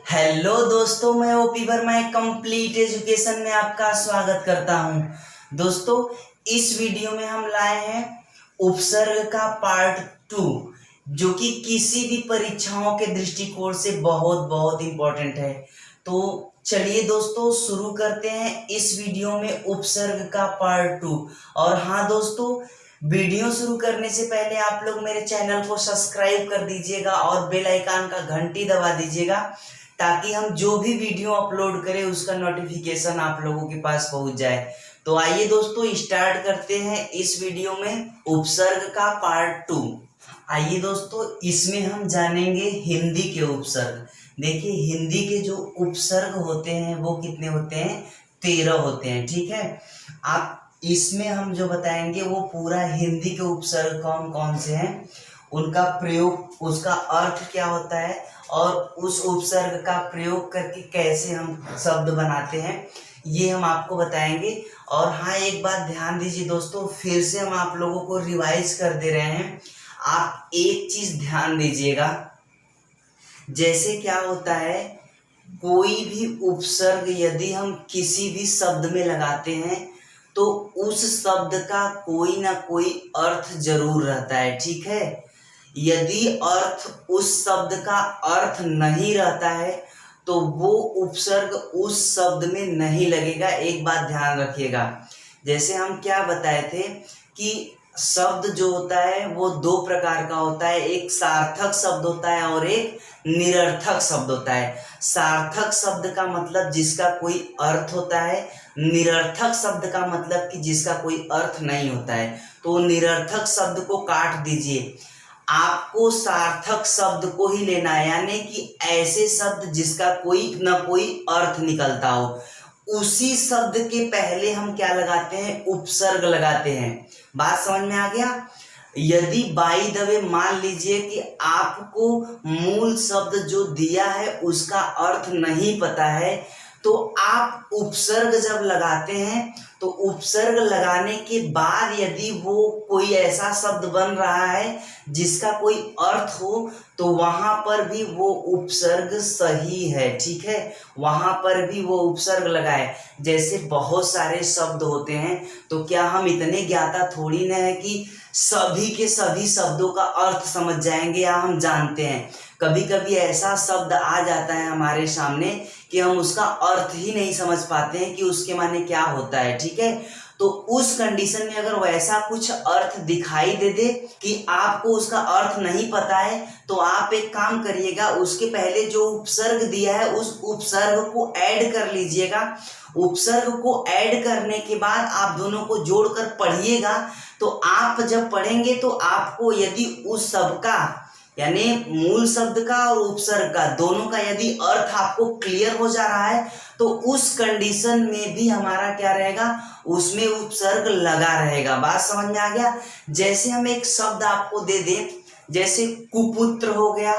Hello दोस्तों, मैं OP Verma complete education में आपका स्वागत करता हूं। दोस्तों, इस वीडियो में हम लाए हैं उपसर्ग का पार्ट 2, जो कि किसी भी परीक्षाओं के दृष्टिकोण से बहुत बहुत इंपॉर्टेंट है। तो चलिए दोस्तों, शुरू करते हैं इस वीडियो में उपसर्ग का पार्ट 2। और हाँ दोस्तों, वीडियो शुरू करने से पहले आप लोग मेरे चैनल को सब्सक्राइब कर दीजिएगा और बेल आइकन का घंटी दबा दीजिएगा, ताकि हम जो भी वीडियो अपलोड करें उसका नोटिफिकेशन आप लोगों के पास पहुंच जाए। तो आइए दोस्तों, स्टार्ट करते हैं इस वीडियो में उपसर्ग का पार्ट 2। आइए दोस्तों, इसमें हम जानेंगे हिंदी के उपसर्ग। देखिए, हिंदी के जो उपसर्ग होते हैं वो कितने होते हैं? 13 होते हैं। ठीक है, आप इसमें हम जो बताएंगे वो पूरा हिंदी के उपसर्ग कौन कौन से हैं, उनका प्रयोग, उसका अर्थ क्या होता है और उस उपसर्ग का प्रयोग करके कैसे हम शब्द बनाते हैं, ये हम आपको बताएंगे। और हाँ, एक बात ध्यान दीजिए दोस्तों, फिर से हम आप लोगों को रिवाइज कर दे रहे हैं। आप एक चीज ध्यान दीजिएगा, जैसे क्या होता है, कोई भी उपसर्ग यदि हम किसी भी शब्द में लगाते हैं तो उस शब्द का कोई ना कोई अर्थ जरूर रहता है। ठीक है, यदि अर्थ, उस शब्द का अर्थ नहीं रहता है तो वो उपसर्ग उस शब्द में नहीं लगेगा। एक बात ध्यान रखिएगा, जैसे हम क्या बताए थे कि शब्द जो होता है वो दो प्रकार का होता है, एक सार्थक शब्द होता है और एक निरर्थक शब्द होता है। सार्थक शब्द का मतलब जिसका कोई अर्थ होता है, निरर्थक शब्द का मतलब कि जिसका कोई अर्थ नहीं होता है। तो निरर्थक शब्द को काट दीजिए, आपको सार्थक शब्द को ही लेना है, यानी कि ऐसे शब्द जिसका कोई ना कोई अर्थ निकलता हो। उसी शब्द के पहले हम क्या लगाते हैं? उपसर्ग लगाते हैं। बात समझ में आ गया? यदि बाय द वे मान लीजिए कि आपको मूल शब्द जो दिया है उसका अर्थ नहीं पता है, तो आप उपसर्ग जब लगाते हैं तो उपसर्ग लगाने के बाद यदि वो कोई ऐसा शब्द बन रहा है जिसका कोई अर्थ हो, तो वहां पर भी वो उपसर्ग सही है। ठीक है, वहां पर भी वो उपसर्ग लगाए। जैसे बहुत सारे शब्द होते हैं, तो क्या हम इतने ज्ञाता थोड़ी ना है कि सभी के सभी शब्दों का अर्थ समझ जाएंगे या हम जानते हैं। कभी कभी ऐसा शब्द आ जाता है हमारे सामने कि हम उसका अर्थ ही नहीं समझ पाते हैं कि उसके माने क्या होता है। ठीक है, तो उस कंडीशन में अगर वैसा कुछ अर्थ दिखाई दे दे कि आपको उसका अर्थ नहीं पता है, तो आप एक काम करिएगा, उसके पहले जो उपसर्ग दिया है उस उपसर्ग को ऐड कर लीजिएगा। उपसर्ग को ऐड करने के बाद आप दोनों को जोड़कर पढ़िएगा। तो आप जब पढ़ेंगे तो आपको यदि उस शब्द का, यानी मूल शब्द का और उपसर्ग का, दोनों का यदि अर्थ आपको क्लियर हो जा रहा है, तो उस कंडीशन में भी हमारा क्या रहेगा? उसमें उपसर्ग लगा रहेगा। बात समझ में आ गया? जैसे हम एक शब्द आपको दे दें, जैसे कुपुत्र हो गया,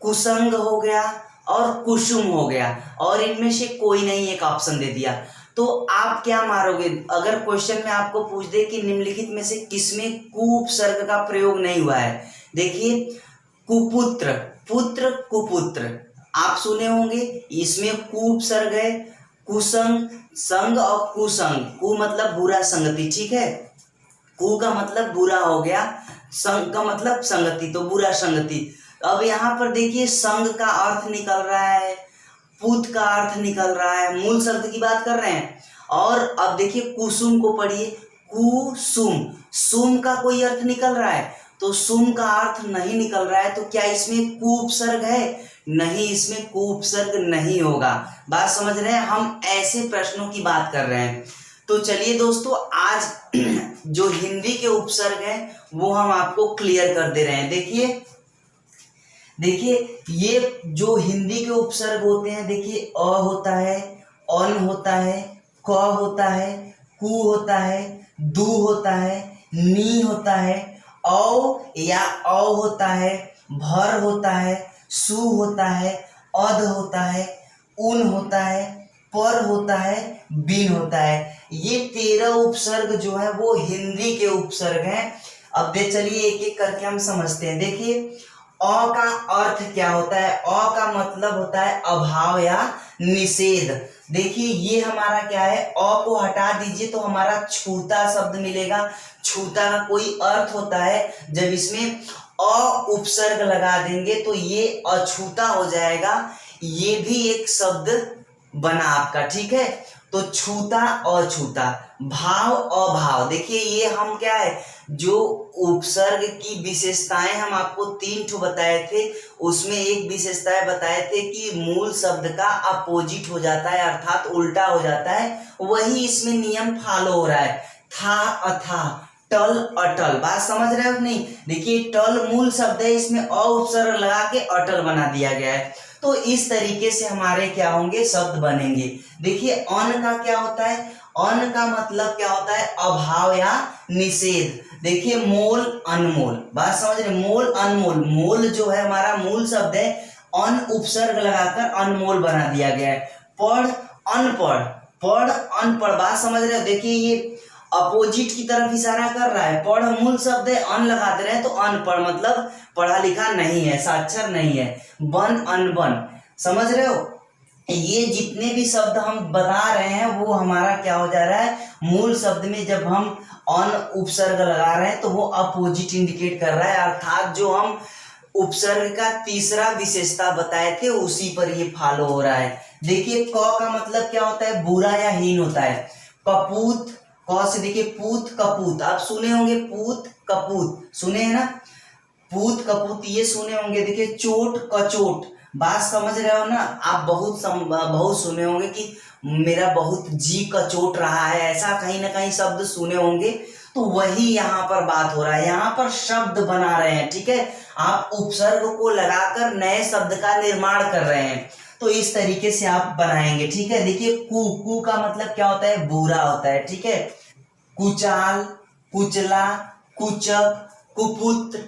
कुसंग हो गया और कुसुम हो गया, और इनमें से कोई नहीं एक ऑप्शन दे दिया, तो आप क्या मारोगे? अगर क्वेश्चन में आपको पूछ दे कि निम्नलिखित में से किसमें कु उपसर्ग का प्रयोग नहीं हुआ है, देखिए, कुपुत्र, पुत्र, कुपुत्र आप सुने होंगे, इसमें कु उपसर्ग है। कुसंग, संग और कुसंग, कु मतलब बुरा संगति। ठीक है, कु का मतलब बुरा हो गया, संग का मतलब संगति, तो बुरा संगति। अब यहाँ पर देखिए, संग का अर्थ निकल रहा है, पुत का अर्थ निकल रहा है, मूल शब्द की बात कर रहे हैं। और अब देखिए कुसुम को पढ़िए, कुसुम, सुम का कोई अर्थ निकल रहा है, तो सुम का अर्थ नहीं निकल रहा है, तो क्या इसमें कु उपसर्ग है? नहीं, इसमें कु उपसर्ग नहीं होगा। बात समझ रहे हैं? हम ऐसे प्रश्नों की बात कर रहे हैं। तो चलिए दोस्तों, आज जो हिंदी के उपसर्ग हैं वो हम आपको क्लियर कर दे रहे हैं। देखिए, ये जो हिंदी के उपसर्ग होते हैं, देखिए, अ होता है, अन होता है, क होता है, कु होता है, दु होता है, नी होता है, औ या औ होता है, भर होता है, सु होता है, अध होता है, उन होता है, पर होता है, बिन होता है। ये 13 उपसर्ग जो है वो हिंदी के उपसर्ग हैं। अब चलिए एक एक करके हम समझते हैं। देखिए, अ का अर्थ क्या होता है? अ का मतलब होता है अभाव या निषेध। देखिए ये हमारा क्या है, अ को हटा दीजिए तो हमारा छूता शब्द मिलेगा। छूता का कोई अर्थ होता है, जब इसमें अ उपसर्ग लगा देंगे तो ये अछूता हो जाएगा। ये भी एक शब्द बना आपका, ठीक है। तो छूता अछूता, भाव अभाव। देखिए ये हम क्या है, जो उपसर्ग की विशेषताएं हम आपको 3 ठो बताए थे, उसमें एक विशेषताएं बताए थे कि मूल शब्द का अपोजिट हो जाता है, अर्थात उल्टा हो जाता है। वही इसमें नियम फॉलो हो रहा है। था अथा, टल अटल। बात समझ रहे हो नहीं? देखिए टल मूल शब्द है, इसमें अ उपसर्ग लगा के अटल बना दिया गया है। तो इस तरीके से हमारे क्या होंगे, शब्द बनेंगे। देखिए अन का क्या होता है? अन का मतलब क्या होता है? अभाव या निषेध। देखिए मोल अनमोल, बात समझ रहे? मोल अनमोल, मोल जो है हमारा मूल शब्द है, अन उपसर्ग लगाकर अनमोल बना दिया गया है। पढ़ अनपढ़, पढ़ अनपढ़, बात समझ रहे हो? देखिए ये अपोजिट की तरफ इशारा कर रहा है। पढ़ मूल शब्द है, अन लगा दे रहे हैं तो अनपढ़ मतलब पढ़ा लिखा नहीं है, साक्षर नहीं है। बन अनबन, समझ रहे हो? ये जितने भी शब्द हम बता रहे हैं वो हमारा क्या हो जा रहा है, मूल शब्द में जब हम अन उपसर्ग लगा रहे हैं तो वो अपोजिट इंडिकेट कर रहा है, अर्थात जो हम उपसर्ग का तीसरा विशेषता बताए थे उसी पर ये फॉलो हो रहा है। देखिए क का मतलब क्या होता है? बुरा या हीन होता है। कपूत, क से देखिए पूत कपूत, आप सुने होंगे पूत कपूत, सुने हैं ना? पूत कपूत ये सुने होंगे। देखिए चोट कचोट, बात समझ रहे हो ना? आप बहुत सुने होंगे कि मेरा बहुत जी कचोट रहा है, ऐसा कहीं ना कहीं शब्द सुने होंगे। तो वही यहाँ पर बात हो रहा है, यहाँ पर शब्द बना रहे हैं, ठीक है। आप उपसर्ग को लगाकर नए शब्द का निर्माण कर रहे हैं, तो इस तरीके से आप बनाएंगे, ठीक है। देखिए कु का मतलब क्या होता है? बुरा होता है, ठीक है। कुचाल, कुचला, कुचक, कुपुत्र,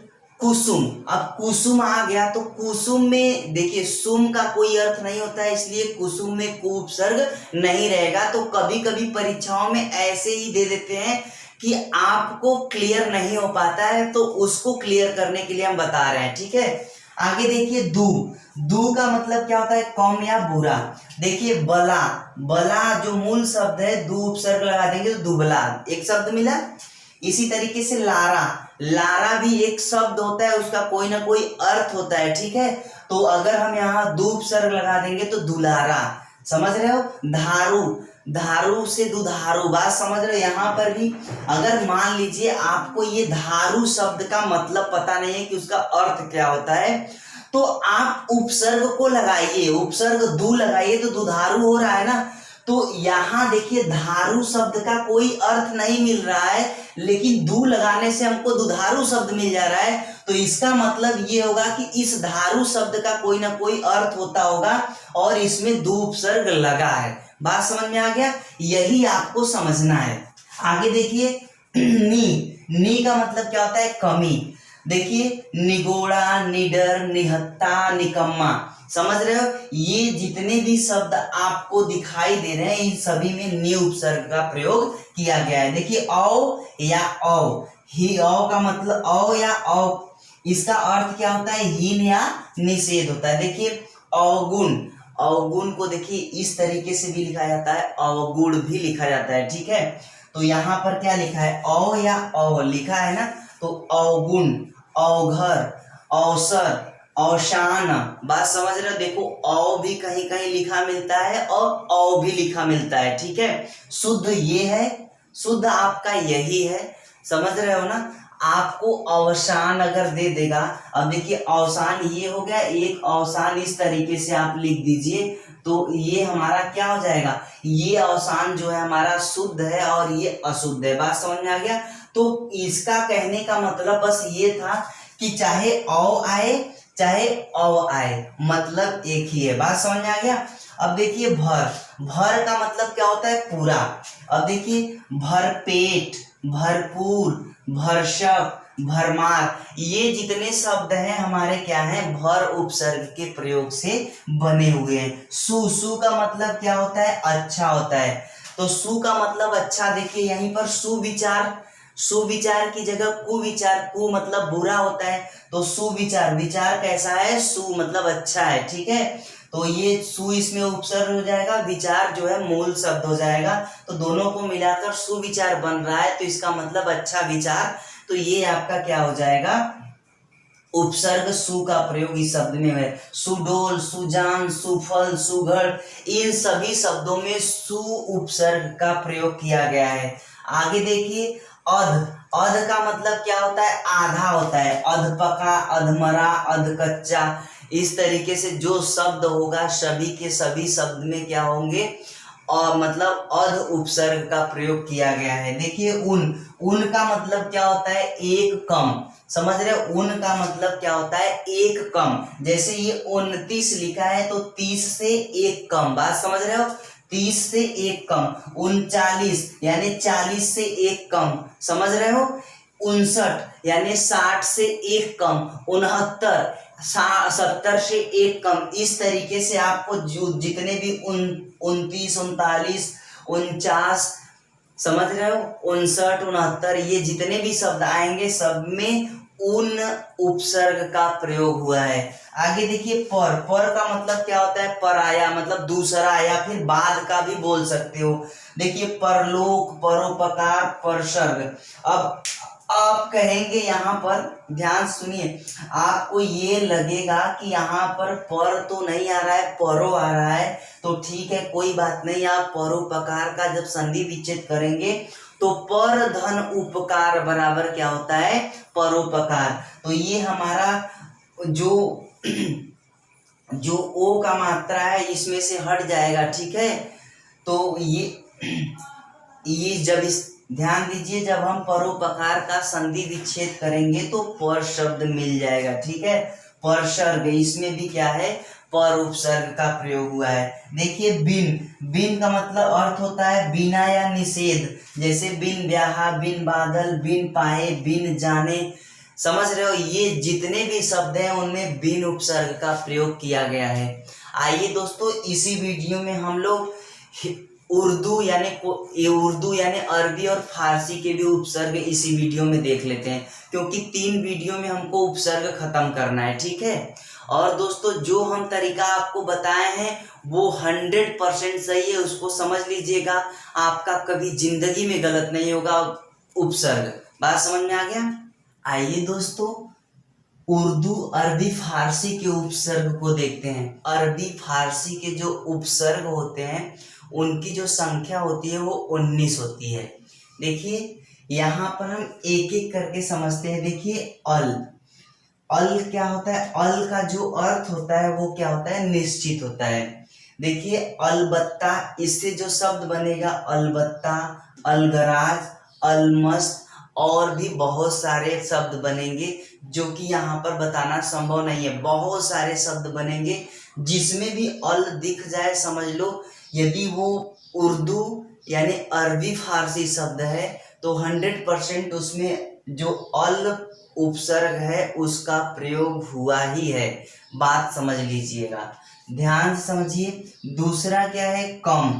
कुसुम। अब कुसुम आ गया तो कुसुम में देखिए सुम का कोई अर्थ नहीं होता है, इसलिए कुसुम में कु उपसर्ग नहीं रहेगा। तो कभी कभी परीक्षाओं में ऐसे ही दे देते हैं कि आपको क्लियर नहीं हो पाता है, तो उसको क्लियर करने के लिए हम बता रहे हैं, ठीक है। आगे देखिए दू का मतलब क्या होता है? कम या बुरा। देखिए बला, बला जो मूल शब्द है, दू उपसर्ग लगा देंगे तो दुबला, एक शब्द मिला। इसी तरीके से लारा, लारा भी एक शब्द होता है, उसका कोई ना कोई अर्थ होता है, ठीक है। तो अगर हम यहाँ दू उपसर्ग लगा देंगे तो दुलारा, समझ रहे हो। धारू, धारू से दुधारू, बात समझ रहे हो? यहाँ पर भी अगर मान लीजिए आपको ये धारू शब्द का मतलब पता नहीं है कि उसका अर्थ क्या होता है, तो आप उपसर्ग को लगाइए, उपसर्ग दू लगाइए तो दुधारू हो रहा है ना। तो यहाँ देखिए धारू शब्द का कोई अर्थ नहीं मिल रहा है, लेकिन दू लगाने से हमको दुधारू शब्द मिल जा रहा है। तो इसका मतलब ये होगा कि इस धारू शब्द का कोई ना कोई अर्थ होता होगा और इसमें दू उपसर्ग लगा है। बात समझ में आ गया? यही आपको समझना है। आगे देखिए नी का मतलब क्या होता है? कमी। देखिए निगोड़ा, निडर, निहत्ता, निकम्मा, समझ रहे हो? ये जितने भी शब्द आपको दिखाई दे रहे हैं इन सभी में नी उपसर्ग का प्रयोग किया गया है। देखिए औ या औ, ही औ का मतलब औ या औ, इसका अर्थ क्या होता है? हीन या निषेध होता है। देखिए अवगुण, अवगुण को देखिए इस तरीके से भी लिखा जाता है, अवगुण भी लिखा जाता है, ठीक है। तो यहाँ पर क्या लिखा है? औ या औ लिखा है ना, तो अवगुण, अवघर, अवसर, अवसान, बात समझ रहे हो? देखो औ भी कहीं कहीं लिखा मिलता है और औ भी लिखा मिलता है, ठीक है। शुद्ध ये है, शुद्ध आपका यही है, समझ रहे हो ना। आपको अवसान अगर दे देगा, अब देखिए अवसान ये हो गया, एक अवसान इस तरीके से आप लिख दीजिए तो ये हमारा क्या हो जाएगा? ये अवसान जो है हमारा शुद्ध है और ये अशुद्ध है। बात समझ में आ गया? तो इसका कहने का मतलब बस ये था कि चाहे औ आए चाहे औ आए, मतलब एक ही है। बात समझ में आ गया? अब देखिए भर, भर का मतलब क्या होता है? पूरा। अब देखिए भरपेट, भरपूर, भरसक, भरमार, ये जितने शब्द हैं हमारे क्या हैं? भर उपसर्ग के प्रयोग से बने हुए हैं। सु का मतलब क्या होता है? अच्छा होता है। तो सु का मतलब अच्छा, देखिए यहीं पर सुविचार, सुविचार की जगह कुविचार, कु मतलब बुरा होता है, तो सुविचार, विचार कैसा है, सु मतलब अच्छा है, ठीक है। तो ये सु इसमें उपसर्ग हो जाएगा, विचार जो है मूल शब्द हो जाएगा, तो दोनों को मिलाकर सुविचार बन रहा है, तो इसका मतलब अच्छा विचार। तो ये आपका क्या हो जाएगा, उपसर्ग सु का प्रयोग इस शब्द में है। सुडोल, सुजान, सुफल, सुघड़, इन सभी शब्दों में सु उपसर्ग का प्रयोग किया गया है। आगे देखिए, अध, अध का मतलब क्या होता है, आधा होता है, अध पका, अधमरा, अध कच्चा, इस तरीके से जो शब्द होगा सभी के सभी शब्द में क्या होंगे, और मतलब अध उपसर्ग का प्रयोग किया गया है। देखिए उन, उन का मतलब क्या होता है, एक कम, समझ रहे हो, उन का मतलब क्या होता है, एक कम। जैसे ये 29 लिखा है तो 30 से एक कम, बात समझ रहे हो, 30 से एक कम। 39 यानी 40 से एक कम, समझ रहे हो। 59 यानी 60 से एक कम। 69 70 से एक कम। इस तरीके से आपको जो जितने भी 29, 39, 49, समझ रहे हो, 59, 69, ये जितने भी शब्द आएंगे सब में उन उपसर्ग का प्रयोग हुआ है। आगे देखिए, पर, पर का मतलब क्या होता है, पराया, मतलब दूसरा या फिर बाद का भी बोल सकते हो। देखिए परलोक, परोपकार, परसर्ग। अब आप कहेंगे यहाँ पर, ध्यान सुनिए, आपको ये लगेगा कि यहाँ पर तो नहीं आ रहा है, परो आ रहा है, तो ठीक है कोई बात नहीं। आप परोपकार का जब संधि विच्छेद करेंगे तो पर धन उपकार बराबर क्या होता है, परोपकार। तो ये हमारा जो जो ओ का मात्रा है इसमें से हट जाएगा, ठीक है। तो ये जब इस, ध्यान दीजिए, जब हम परोपकार का संधि विच्छेद करेंगे तो पर शब्द मिल जाएगा, ठीक है। परसर्ग, इसमें भी क्या है, पर उपसर्ग का प्रयोग हुआ है। देखिए बिन, बिन का मतलब अर्थ होता है बिना या निषेध, जैसे बिन ब्याहा, बिन बादल, बिन पाए, बिन जाने, समझ रहे हो। ये जितने भी शब्द हैं उनमें बिन उपसर्ग का प्रयोग किया गया है। आइए दोस्तों, इसी वीडियो में हम लोग उर्दू यानी अरबी और फारसी के भी उपसर्ग इसी वीडियो में देख लेते हैं, क्योंकि 3 वीडियो में हमको उपसर्ग खत्म करना है, ठीक है। और दोस्तों जो हम तरीका आपको बताए हैं वो 100% सही है, उसको समझ लीजिएगा, आपका कभी जिंदगी में गलत नहीं होगा उपसर्ग। बात समझ में आ गया। आइए दोस्तों, उर्दू, अरबी, फारसी के उपसर्ग को देखते हैं। अरबी फारसी के जो उपसर्ग होते हैं उनकी जो संख्या होती है वो 19 होती है। देखिए यहाँ पर हम एक एक करके समझते हैं। देखिए अल, अल क्या होता है, अल का जो अर्थ होता है वो क्या होता है, निश्चित होता है। देखिए अलबत्ता, इससे जो शब्द बनेगा अलबत्ता, अलगराज, अलमस्त, और भी बहुत सारे शब्द बनेंगे जो कि यहाँ पर बताना संभव नहीं है। बहुत सारे शब्द बनेंगे जिसमें भी अल दिख जाए समझ लो, यदि वो उर्दू यानी अरबी फारसी शब्द है तो 100% उसमें जो अल उपसर्ग है उसका प्रयोग हुआ ही है। बात समझ लीजिएगा, ध्यान से समझिए। दूसरा क्या है, कम।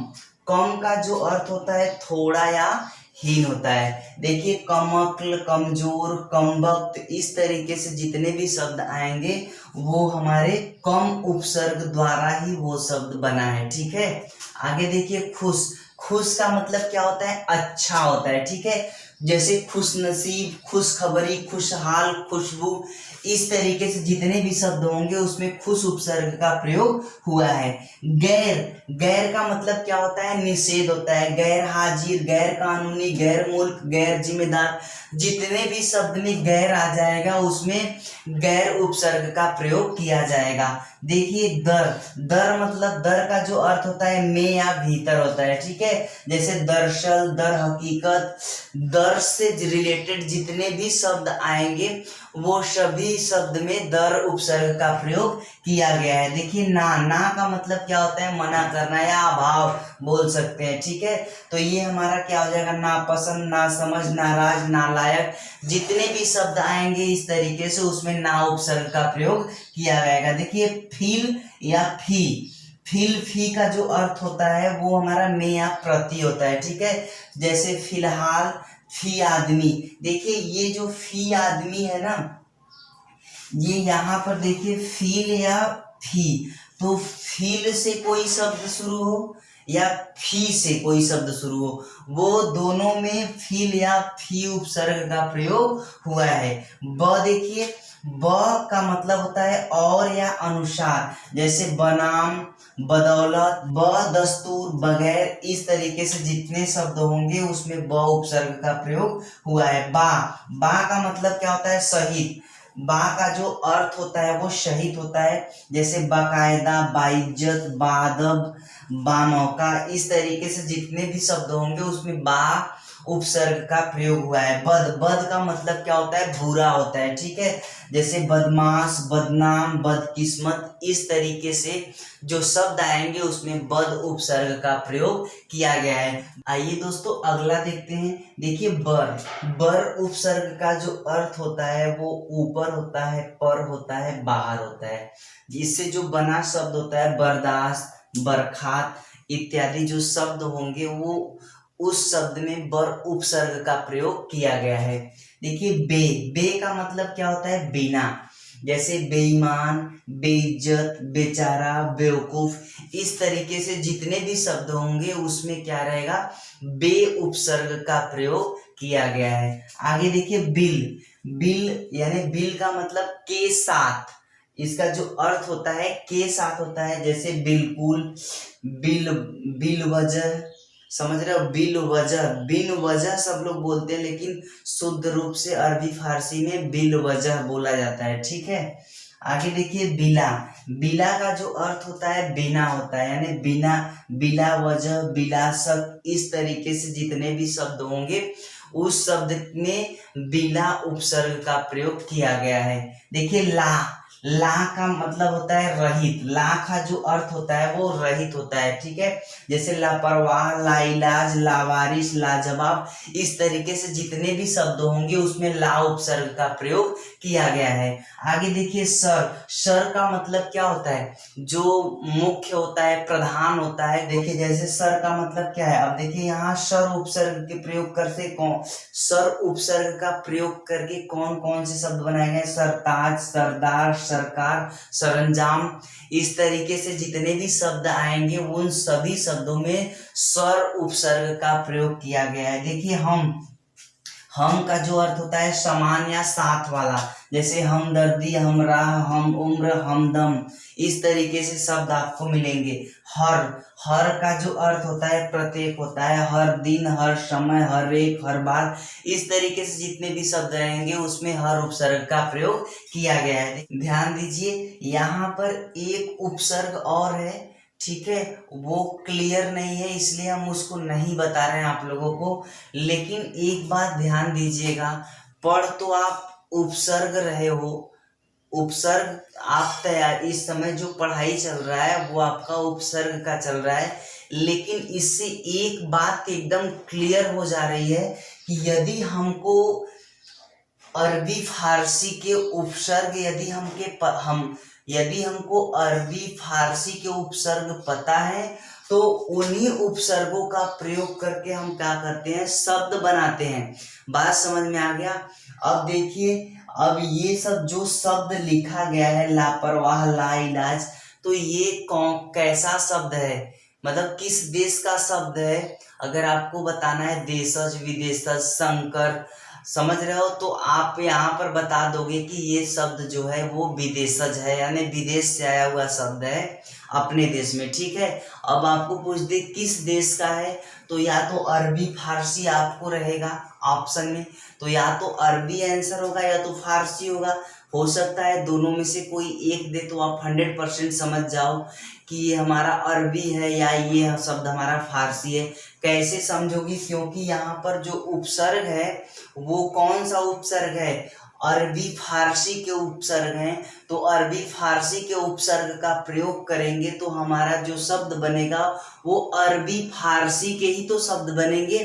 कम का जो अर्थ होता है थोड़ा या हीन होता है। देखिए कमक्ल, कमजोर, कमबख्त, इस तरीके से जितने भी शब्द आएंगे वो हमारे कम उपसर्ग द्वारा ही वो शब्द बना है, ठीक है। आगे देखिए खुश, खुश का मतलब क्या होता है, अच्छा होता है, ठीक है। जैसे खुश नसीब, खुशखबरी, खुशहाल, खुशबू, इस तरीके से जितने भी शब्द होंगे उसमें खुश उपसर्ग का प्रयोग हुआ है। गैर, गैर का मतलब क्या होता है, निषेध होता है। गैर हाजिर, गैर कानूनी, गैर मुल्क, गैर जिम्मेदार, जितने भी शब्द में गैर आ जाएगा उसमें गैर उपसर्ग का प्रयोग किया जाएगा। देखिए दर, दर मतलब दर का जो अर्थ होता है में या भीतर होता है, ठीक है। जैसे दरअसल, दर हकीकत, दर से रिलेटेड जितने भी शब्द आएंगे वो सभी शब्द में दर उपसर्ग का प्रयोग किया गया है। देखिए ना, ना का मतलब क्या होता है, मना करना या अभाव बोल सकते हैं, ठीक है। तो ये हमारा क्या हो जाएगा, नापसंद, नासमझ, नाराज, नालायक, जितने भी शब्द आएंगे इस तरीके से उसमें ना उपसर्ग का प्रयोग किया जाएगा। देखिए फिल या फी, फिल फी का जो अर्थ होता है वो हमारा में या प्रति होता है, ठीक है। जैसे फिलहाल, फी आदमी। देखिए ये जो फी आदमी है ना, ये यहाँ पर देखिए फील या फी, तो फील से कोई शब्द शुरू हो या फी से कोई शब्द शुरू हो, वो दोनों में फील या फी उपसर्ग का प्रयोग हुआ है। ब देखिए, ब का मतलब होता है और या अनुसार, जैसे बनाम, बदौलत, बदस्तूर, बगैर, इस तरीके से जितने शब्द होंगे उसमें ब उपसर्ग का प्रयोग हुआ है। बा का मतलब क्या होता है? शहीद। बा का जो अर्थ होता है वो शहीद होता है, जैसे बाकायदा, बाइज्जत, बाअदब, बामौका, इस तरीके से जितने भी शब्द होंगे उसमें बा उपसर्ग का प्रयोग हुआ है। बद का मतलब क्या होता है? बुरा होता है, ठीक है। जैसे बदमाश, बदनाम, बदकिस्मत, इस तरीके से जो शब्द आएंगे उसमें बद उपसर्ग का प्रयोग किया गया है। आइए दोस्तों अगला देखते हैं। देखिए बर उपसर्ग का जो अर्थ होता है वो ऊपर होता है, पर होता है, बाहर होता है। इससे जो बना शब्द होता है बर्दाश्त, बरखात इत्यादि जो शब्द होंगे वो उस शब्द में बर उपसर्ग का प्रयोग किया गया है। देखिए बे का मतलब क्या होता है? बिना, जैसे बेईमान, बेइज्जत, बेचारा, बेवकूफ, इस तरीके से जितने भी शब्द होंगे उसमें क्या रहेगा? बे उपसर्ग का प्रयोग किया गया है। आगे देखिए बिल यानी बिल का मतलब के साथ, इसका जो अर्थ होता है के साथ होता है, जैसे बिल्कुल, बिल वजह, समझ रहे हो? बिन वजह सब लोग बोलते हैं, लेकिन शुद्ध रूप से अरबी फारसी में बिल वजह बोला जाता है, ठीक है। आगे देखिए बिला का जो अर्थ होता है बिना होता है, यानी बिना, बिला वजह, बिला शक, इस तरीके से जितने भी शब्द होंगे उस शब्द में बिला उपसर्ग का प्रयोग किया गया है। देखिए ला का मतलब होता है रहित। ला का जो अर्थ होता है वो रहित होता है, ठीक है। जैसे लापरवाह, लाइलाज, लावारिस, लाजवाब, इस तरीके से जितने भी शब्द होंगे उसमें ला उपसर्ग का प्रयोग किया गया है। आगे देखिए सर का मतलब क्या होता है? जो मुख्य होता है, प्रधान होता है। देखिए जैसे सर का मतलब क्या है, अब देखिए यहाँ सर उपसर्ग के प्रयोग करके सर उपसर्ग का प्रयोग करके कौन कौन से शब्द बनाए गए? सरताज, सरदार, सरकार, सरंजाम, इस तरीके से जितने भी शब्द आएंगे उन सभी शब्दों में सर उपसर्ग का प्रयोग किया गया है। देखिए हम का जो अर्थ होता है समान या साथ वाला, जैसे हमदर्दी, हमराह, हम उम्र, हमदम, इस तरीके से शब्द आपको मिलेंगे। हर का जो अर्थ होता है प्रत्येक होता है, हर दिन, हर समय, हर एक, हर बार, इस तरीके से जितने भी शब्द रहेंगे उसमें हर उपसर्ग का प्रयोग किया गया है। ध्यान दीजिए यहाँ पर एक उपसर्ग और है, ठीक है, वो क्लियर नहीं है इसलिए हम उसको नहीं बता रहे हैं आप लोगों को। लेकिन एक बात ध्यान दीजिएगा, पढ़ तो आप उपसर्ग रहे हो, उपसर्ग आप तैयार, इस समय जो पढ़ाई चल रहा है वो आपका उपसर्ग का चल रहा है, लेकिन इससे एक बात एकदम क्लियर हो जा रही है कि यदि हमको अरबी फारसी के उपसर्ग यदि हमको अरबी फारसी के उपसर्ग पता है तो उन्हीं उपसर्गों का प्रयोग करके हम क्या करते हैं? शब्द बनाते हैं। बात समझ में आ गया? अब देखिए, अब ये सब जो शब्द लिखा गया है लापरवाह, लाइलाज, तो ये कैसा शब्द है, मतलब किस देश का शब्द है? अगर आपको बताना है देशज, विदेशज, संकर, समझ रहे हो, तो आप यहाँ पर बता दोगे कि ये शब्द जो है वो विदेशज है, यानी विदेश से आया हुआ शब्द है अपने देश में, ठीक है। अब आपको पूछ दे किस देश का है, तो या तो अरबी फारसी आपको रहेगा ऑप्शन में, तो या तो अरबी आंसर होगा या तो फारसी होगा। हो सकता है दोनों में से कोई एक दे तो आप 100% समझ जाओ कि ये हमारा अरबी है या ये शब्द हमारा फारसी है। कैसे समझोगी? क्योंकि यहाँ पर जो उपसर्ग है वो कौन सा उपसर्ग है? अरबी फारसी के उपसर्ग हैं, तो अरबी फारसी के उपसर्ग का प्रयोग करेंगे तो हमारा जो शब्द बनेगा वो अरबी फारसी के ही तो शब्द बनेंगे।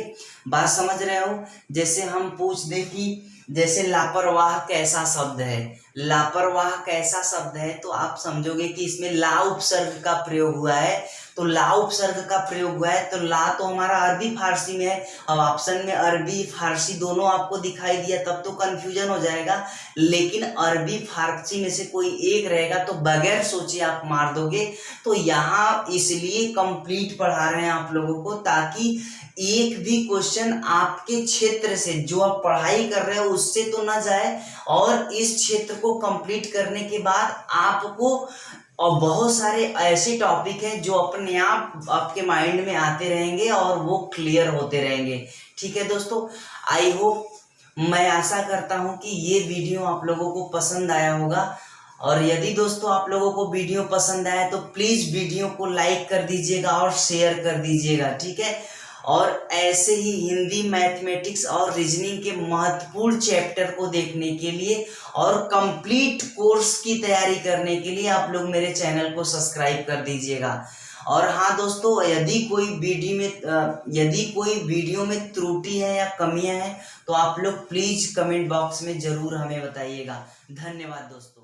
बात समझ रहे हो? जैसे हम पूछ दे कि जैसे लापरवाह कैसा शब्द है, लापरवाह कैसा शब्द है, तो आप समझोगे कि इसमें ला उपसर्ग का प्रयोग हुआ है। तो ला उपसर्ग का प्रयोग हुआ है, तो ला तो हमारा अरबी फारसी में है। अब ऑप्शन में अरबी फारसी दोनों आपको दिखाई दिया, तब तो कंफ्यूजन हो जाएगा, लेकिन अरबी फारसी में से कोई एक रहेगा तो बगैर सोचे आप मार दोगे। तो यहाँ इसलिए कंप्लीट पढ़ा रहे हैं आप लोगों को, ताकि एक भी क्वेश्चन आपके क्षेत्र से जो आप पढ़ाई कर रहे हो उससे तो ना जाए, और इस क्षेत्र को कंप्लीट करने के बाद आपको और बहुत सारे ऐसे टॉपिक हैं जो अपने आप आपके माइंड में आते रहेंगे और वो क्लियर होते रहेंगे। ठीक है दोस्तों, आई होप, मैं आशा करता हूं कि ये वीडियो आप लोगों को पसंद आया होगा। और यदि दोस्तों आप लोगों को वीडियो पसंद आया तो प्लीज वीडियो को लाइक कर दीजिएगा और शेयर कर दीजिएगा। ठीक है, और ऐसे ही हिंदी, मैथमेटिक्स और रीजनिंग के महत्वपूर्ण चैप्टर को देखने के लिए और कंप्लीट कोर्स की तैयारी करने के लिए आप लोग मेरे चैनल को सब्सक्राइब कर दीजिएगा। और हाँ दोस्तों, यदि कोई वीडियो में त्रुटि है या कमियां हैं तो आप लोग प्लीज कमेंट बॉक्स में जरूर हमें बताइएगा। धन्यवाद दोस्तों।